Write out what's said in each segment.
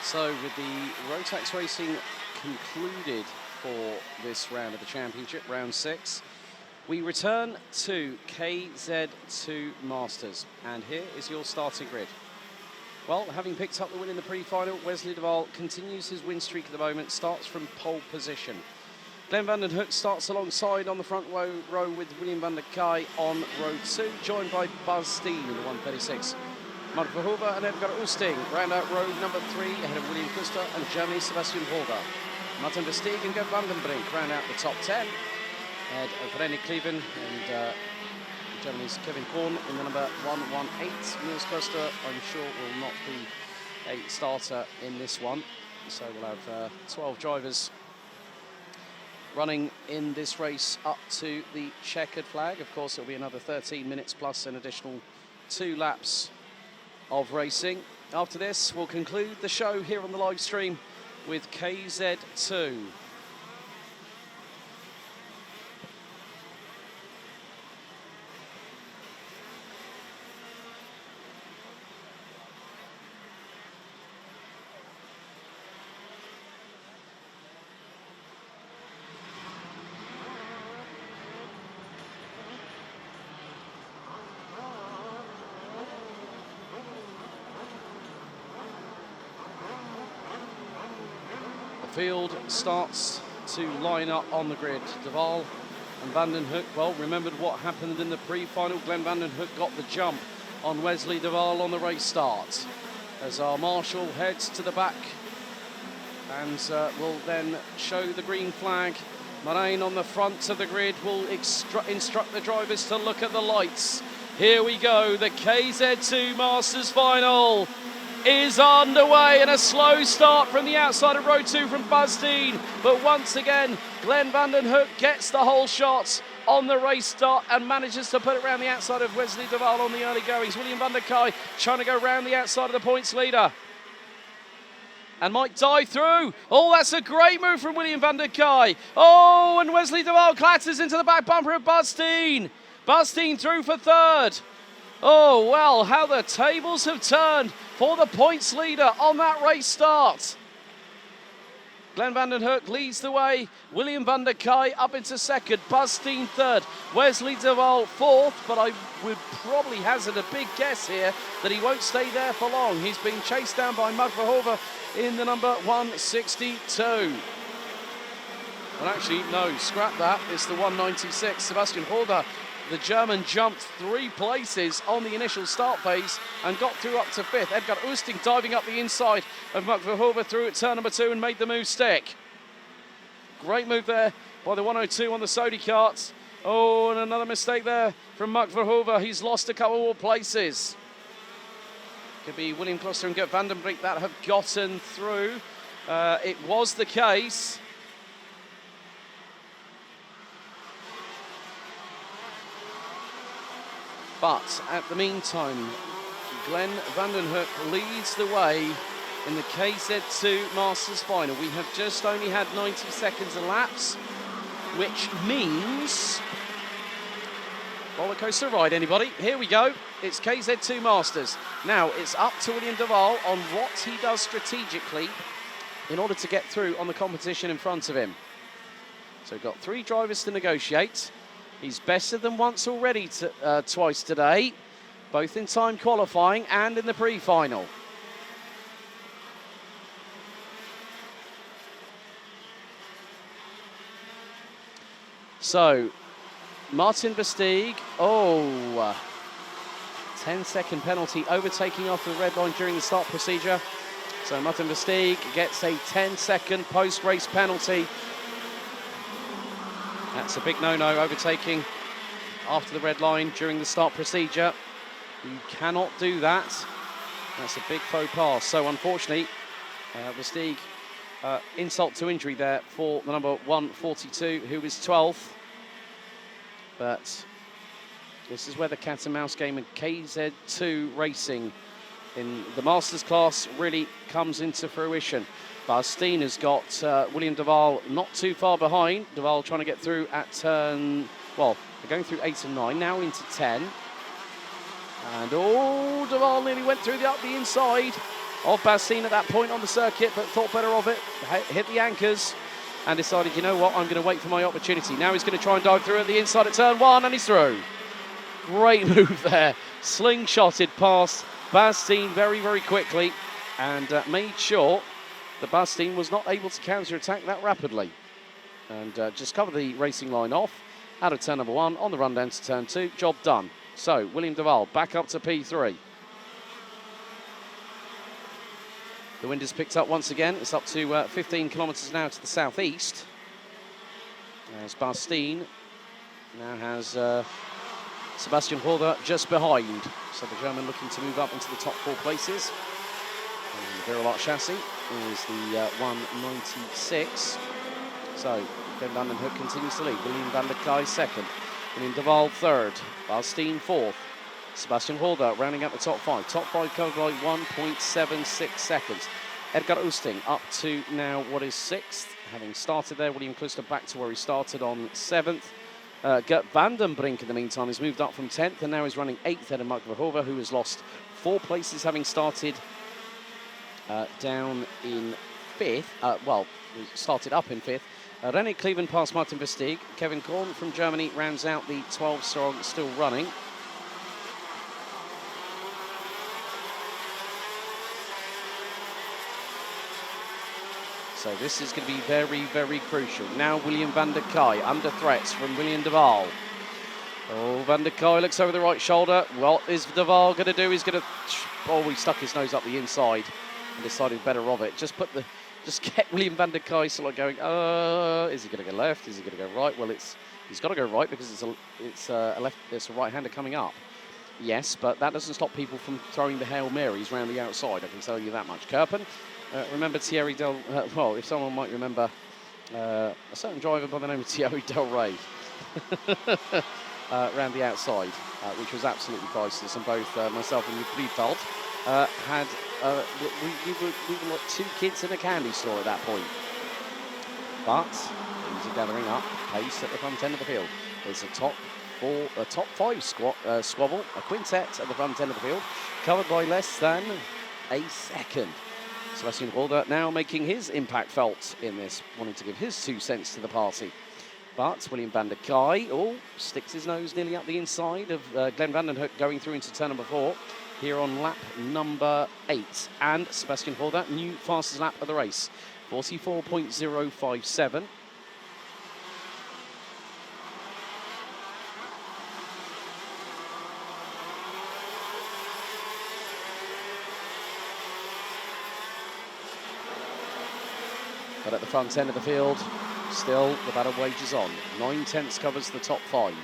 So with the Rotax Racing concluded for this round of the championship, round 6, we return to KZ2 Masters, and here is your starting grid. Well, having picked up the win in the pre-final, Wesley Duval continues his win streak at the moment, starts from pole position. Glenn van den Hoek starts alongside on the front row with William van der Kaaij on row 2, joined by Buzz Steen in the 136. Mark Verhoeven and Edgar Oosting round out row number 3 ahead of William Kuster and Germany's Sebastian Holger. Martin Versteeg and Gert van den Brink round out the top 10 ahead of René Kleven and Germany's Kevin Korn in the number 118. Niels Kuster, I'm sure, will not be a starter in this one. So we'll have 12 drivers running in this race up to the checkered flag. Of course, it'll be another 13 minutes plus an additional 2 laps of racing. After this, we'll conclude the show here on the live stream with KZ2. Field starts to line up on the grid. Duval and van den Hoek, well, remembered what happened in the pre-final. Glenn van den Hoek got the jump on Wesley Duval on the race start. As our marshal heads to the back and will then show the green flag. Marijn on the front of the grid will instruct the drivers to look at the lights. Here we go, the KZ2 Masters Final is underway, and a slow start from the outside of row 2 from Buzz Steen. But once again, Glenn van den Hoek gets the whole shot on the race start and manages to put it around the outside of Wesley Duval on the early goings. William van der Kaaij trying to go round the outside of the points leader and might dive through. Oh, that's a great move from William van der Kaaij. Oh, and Wesley Duval clatters into the back bumper of Buzz Steen. Buzz Steen through for 3rd. Oh, well, how the tables have turned for the points leader on that race start. Glenn van den Hoek leads the way. William van der Kaaij up into 2nd. Buzz Steen 3rd. Wesley Duval 4th, but I would probably hazard a big guess here that he won't stay there for long. He's being chased down by Mark Verhoeven in the number 162. Well, actually, no, scrap that. It's the 196. Sebastian Holger, the German, jumped 3 places on the initial start phase and got through up to 5th. Edgar Oosting diving up the inside of Mark Verhoeven through at turn number 2 and made the move stick. Great move there by the 102 on the Sodi karts. Oh, and another mistake there from Mark Verhoeven. He's lost a couple more places. Could be William Kloster and Gert van den Brink that have gotten through. It was the case. But at the meantime, Glenn van den Hoek leads the way in the KZ2 Masters Final. We have just only had 90 seconds elapse, which means roller coaster ride, anybody? Here we go. It's KZ2 Masters. Now it's up to William Duval on what he does strategically in order to get through on the competition in front of him. So we've got 3 drivers to negotiate. He's bested them once already, twice today, both in time qualifying and in the pre-final. So, Martin Versteeg, 10-second penalty, overtaking off the red line during the start procedure. So Martin Versteeg gets a 10-second post-race penalty. That's a big no-no, overtaking after the red line during the start procedure. You cannot do that. That's a big faux pas. So unfortunately, Versteeg, insult to injury there for the number 142, who is 12th. But this is where the cat and mouse game and KZ2 racing in the Masters class really comes into fruition. Buzz Steen has got William Duval not too far behind. Duval trying to get through at turn, well, they're going through 8 and 9, now into 10. And Duval nearly went through up the inside of Bastien at that point on the circuit, but thought better of it, hit the anchors, and decided, you know what, I'm going to wait for my opportunity. Now he's going to try and dive through at the inside at turn 1, and he's through. Great move there. Slingshotted past Bastien very, very quickly, and made sure that Bastien was not able to counter-attack that rapidly. And just cover the racing line off out of turn number 1 on the run down to turn 2. Job done. So William Duval back up to P3. The wind has picked up once again. It's up to 15 kilometres now to the southeast. As Bastien now has Sebastian Horder just behind. So the German looking to move up into the top 4 places. And the Virolart chassis is the 196. So Glenn van den Hoek continues to lead. William van der Kaaij second. William Duval third. Bastien fourth. Sebastian Horder rounding out the top 5. Top 5 covered by 1.76 seconds. Edgar Oosting up to now what is 6th. Having started there, William Cluster back to where he started on 7th. Gert van den Brink in the meantime has moved up from 10th and now is running 8th ahead of Mark Verhoeven, who has lost 4 places having started down in 5th. Started up in 5th. René Cleven past Martin Versteeg. Kevin Korn from Germany rounds out the 12 strong, still running. So this is going to be very, very crucial. Now William van der Kaaij under threats from William Duval. Oh, van der Kaaij looks over the right shoulder. What is Duval going to do? He's going to... Oh, he stuck his nose up the inside and decided better of it. Just get William van der Kaaij sort of going, is he going to go left? Is he going to go right? Well, he's got to go right because it's a right-hander coming up. Yes, but that doesn't stop people from throwing the Hail Marys round the outside, I can tell you that much. Kerpen, remember Thierry if someone might remember a certain driver by the name of Thierry Del Rey round the outside, which was absolutely priceless, and both myself and Friedfeld we were like 2 kids in a candy store at that point. But things are gathering up pace at the front end of the field. There's a top 5 squabble, a quintet at the front end of the field, covered by less than a second. Sebastian Horder now making his impact felt in this, wanting to give his 2 cents to the party. But William van der Kaaij, sticks his nose nearly up the inside of Glenn van den Hoek going through into turn number 4 here on lap number 8. And Sebastian Horder, new fastest lap of the race, 44.057. But at the front end of the field, still the battle wages on. 9/10 covers the top 5.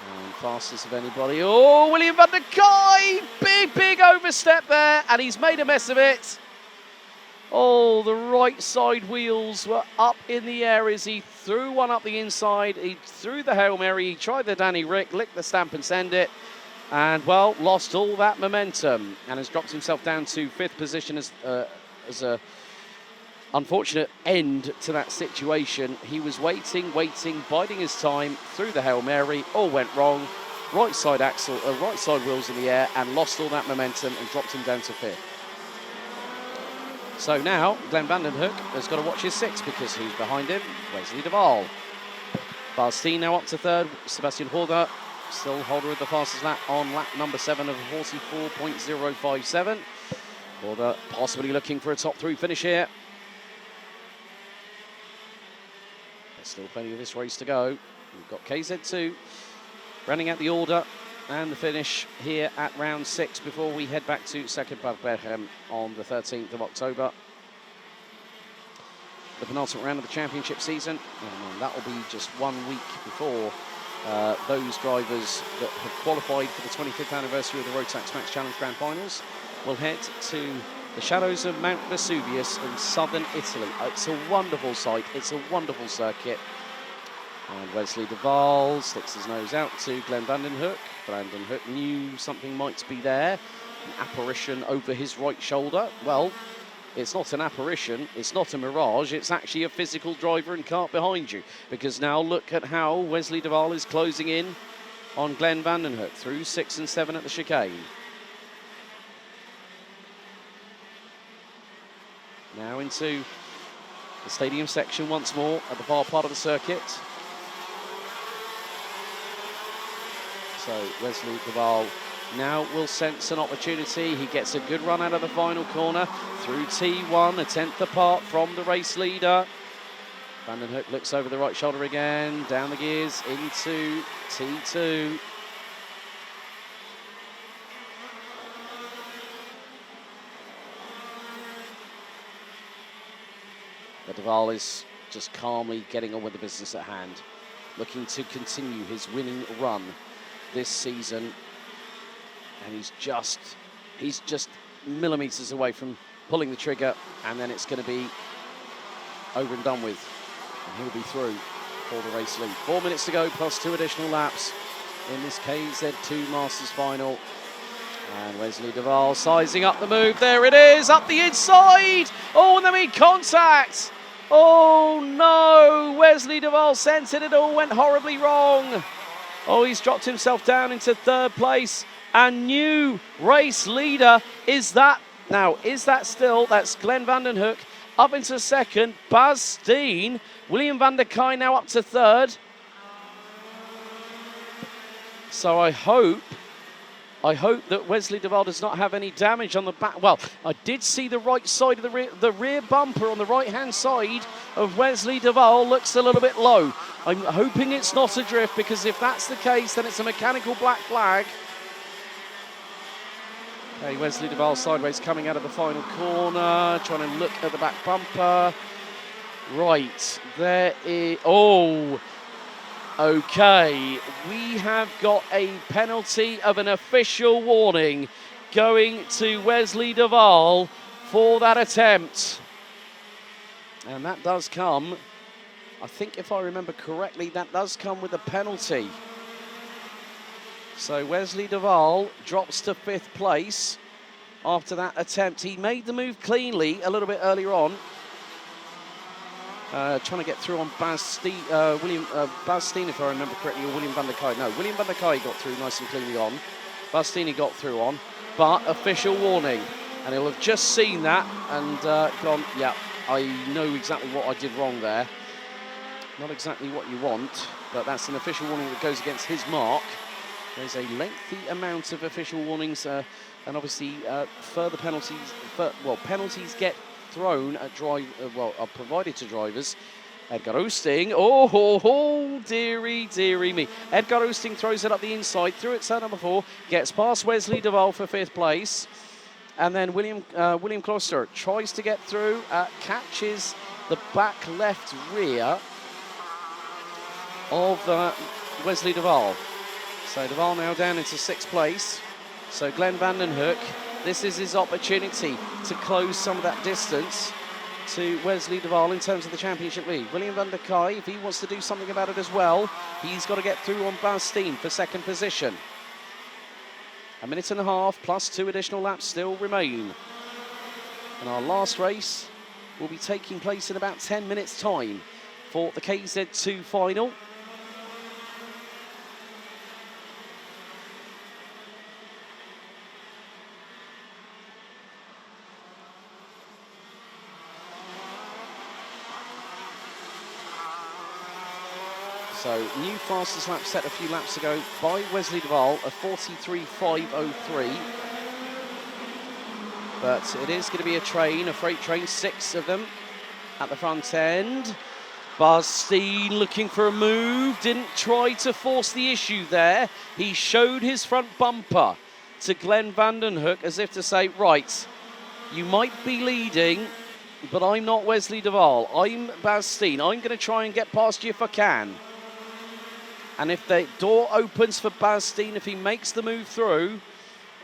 And fastest of anybody. Oh, William van der Kaaij! Big overstep there, and he's made a mess of it. Oh, the right side wheels were up in the air as he threw one up the inside. He threw the Hail Mary, he tried the Danny Rick, licked the stamp and send it. And, well, lost all that momentum and has dropped himself down to 5th position as a unfortunate end to that situation. He was waiting, biding his time, threw the Hail Mary, all went wrong. Right side wheels in the air and lost all that momentum and dropped him down to 5th. So now, Glenn van den Hoek has got to watch his 6 because who's behind him? Wesley Duval. Bastien now up to 3rd. Sebastian Horder, still holder of the fastest lap on lap number 7 of 44.057. Horder possibly looking for a top 3 finish here. There's still plenty of this race to go. We've got KZ2 running out the order and the finish here at round 6 before we head back to Sekkenberg on the 13th of October. The penultimate round of the championship season, and that will be just 1 week before those drivers that have qualified for the 25th anniversary of the Rotax Max Challenge Grand Finals will head to the shadows of Mount Vesuvius in southern Italy. It's a wonderful sight, it's a wonderful circuit. And Wesley Duval sticks his nose out to Glenn van den Hoek. Van den Hoek knew something might be there. An apparition over his right shoulder. Well, it's not an apparition, it's not a mirage, it's actually a physical driver and cart behind you. Because now look at how Wesley Duval is closing in on Glenn van den Hoek through 6 and 7 at the chicane. Now into the stadium section once more at the far part of the circuit. So Wesley Duval now will sense an opportunity. He gets a good run out of the final corner through T1, a tenth apart from the race leader. Vanden Hoek looks over the right shoulder again, down the gears into T2. But Duval is just calmly getting on with the business at hand, looking to continue his winning run this season. And he's just millimeters away from pulling the trigger, and then it's going to be over and done with. And he'll be through for the race lead. 4 minutes to go, plus 2 additional laps in this KZ2 Masters final. And Wesley Duval sizing up the move. There it is, up the inside. Oh, and they made contact. Oh no, Wesley Duval sensed it all went horribly wrong. Oh, he's dropped himself down into third place. And new race leader is that. Now, is that still? That's Glenn Vanden Hoek up into second. Bas Steen. William van der Kaaij now up to third. So I hope that Wesley Duval does not have any damage on the back. Well, I did see the right side of the rear bumper on the right-hand side of Wesley Duval looks a little bit low. I'm hoping it's not a drift, because if that's the case, then it's a mechanical black flag. Okay, Wesley Duval sideways coming out of the final corner, trying to look at the back bumper. Right, there is... Oh, okay. We have got a penalty of an official warning going to Wesley Duval for that attempt. And that does come, I think if I remember correctly, that does come with a penalty. So Wesley Duval drops to 5th place after that attempt. He made the move cleanly a little bit earlier on. Trying to get through on Bas Steen, if I remember correctly, or William van der Kaaij. No, William van der Kaaij got through nice and cleanly on. Bas Steen he got through on, but official warning. And he'll have just seen that and gone, yeah, I know exactly what I did wrong there. Not exactly what you want, but that's an official warning that goes against his mark. There's a lengthy amount of official warnings, and obviously further penalties. Penalties get thrown at are provided to drivers. Edgar Oosting, oh, dearie me. Edgar Oosting throws it up the inside, through it turn number 4, gets past Wesley Duval for 5th place. And then William Kloster tries to get through, catches the back left rear of Wesley Duval. So Duval now down into 6th place. So Glenn Vanden Hoek, this is his opportunity to close some of that distance to Wesley Duval in terms of the championship lead. William van der Kaaij, if he wants to do something about it as well, he's got to get through on Bas Steen for 2nd position. 1.5 minutes plus 2 additional laps still remain. And our last race will be taking place in about 10 minutes' time for the KZ2 final. So, new fastest lap set a few laps ago by Wesley Duval, a 43.503. But it is going to be a freight train, 6 of them at the front end. Bas Steen looking for a move, didn't try to force the issue there. He showed his front bumper to Glenn Vanden Hoek as if to say, right, you might be leading, but I'm not Wesley Duval. I'm Bas Steen. I'm going to try and get past you if I can. And if the door opens for Bas Steen, if he makes the move through,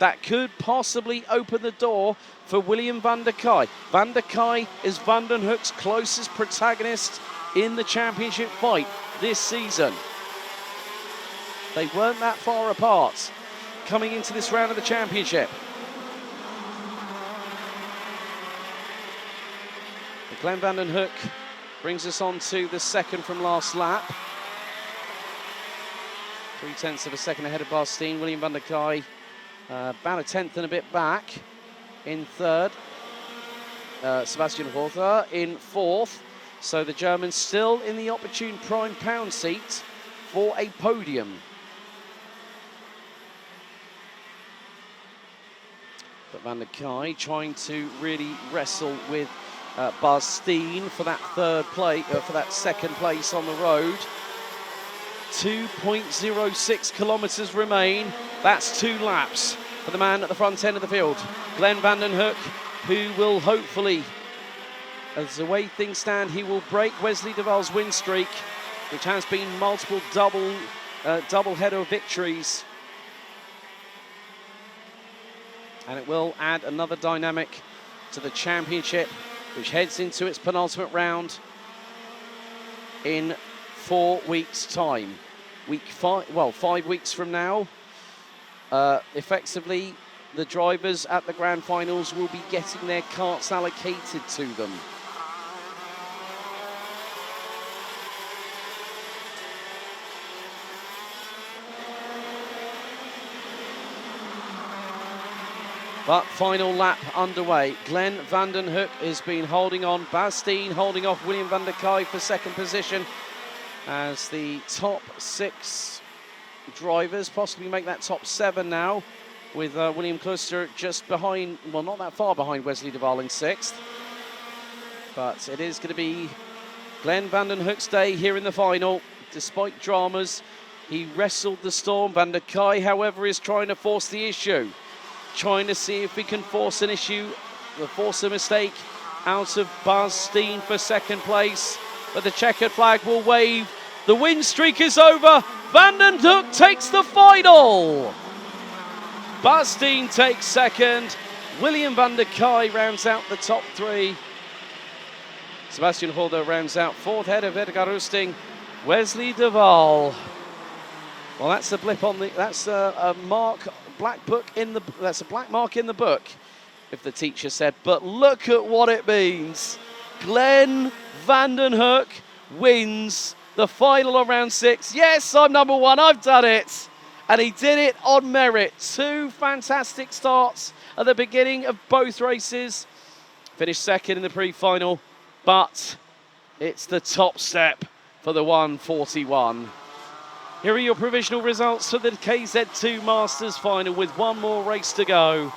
that could possibly open the door for William van der Kaaij. Van der Kaaij is Vanden Hoek's closest protagonist in the championship fight this season. They weren't that far apart coming into this round of the championship. But Glenn Vanden Hoek brings us on to the second from last lap. 0.3 of a second ahead of Bas Steen. William van der Kaaij about a tenth and a bit back in third. Sebastian Horther in 4th. So the Germans still in the opportune prime pound seat for a podium. But Van der Kaaij trying to really wrestle with Bas Steen for that for that 2nd place on the road. 2.06 kilometres remain. That's 2 laps for the man at the front end of the field, Glenn van den Hoek, who will hopefully, as the way things stand, he will break Wesley de Waal's win streak, which has been multiple double header victories. And it will add another dynamic to the championship, which heads into its penultimate round in 4 weeks' time. 5 weeks from now. Effectively, the drivers at the grand finals will be getting their carts allocated to them. But final lap underway. Glenn van den Hoek has been holding on. Bas Steen holding off William van der Kaaij for 2nd position, as the top 6 drivers possibly make that top 7 now, with William Cluster just behind, well, not that far behind Wesley de Waal in 6th. But it is going to be Glenn van den Hoek's day here in the final. Despite dramas, he wrestled the storm. Van der Kaaij, however, is trying to force the issue, trying to see if he can force an issue, force a mistake out of Bas Steen for 2nd place. But the checkered flag will wave. The win streak is over. Van den Hoek takes the final. Bas Steen takes 2nd. William van der Kaaij rounds out the top 3. Sebastian Horther rounds out 4th, ahead of Edgar Oosting. Wesley de Waal. Well, that's a blip on the. That's a mark, black book in the. That's a black mark in the book, if the teacher said. But look at what it means. Glenn van den Hoek wins the final of round 6. Yes, I'm number 1. I've done it. And he did it on merit. 2 fantastic starts at the beginning of both races. Finished 2nd in the pre-final, but it's the top step for the 141. Here are your provisional results for the KZ2 Masters final with 1 more race to go.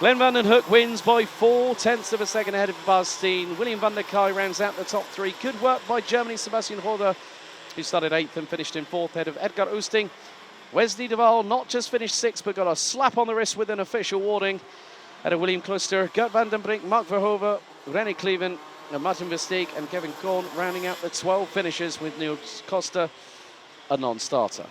Glenn van den Hoek wins by 0.4 of a second ahead of Bas Steen. William van der Kaaij rounds out the top 3. Good work by Germany's Sebastian Horther, who started 8th and finished in 4th ahead of Edgar Oosting. Wesley de Waal not just finished 6th, but got a slap on the wrist with an official warning ahead of William Cluster. Gert van den Brink, Mark Verhoeven, René Cleven, and Martin Versteeg and Kevin Korn rounding out the 12 finishers, with Niels Costa a non-starter.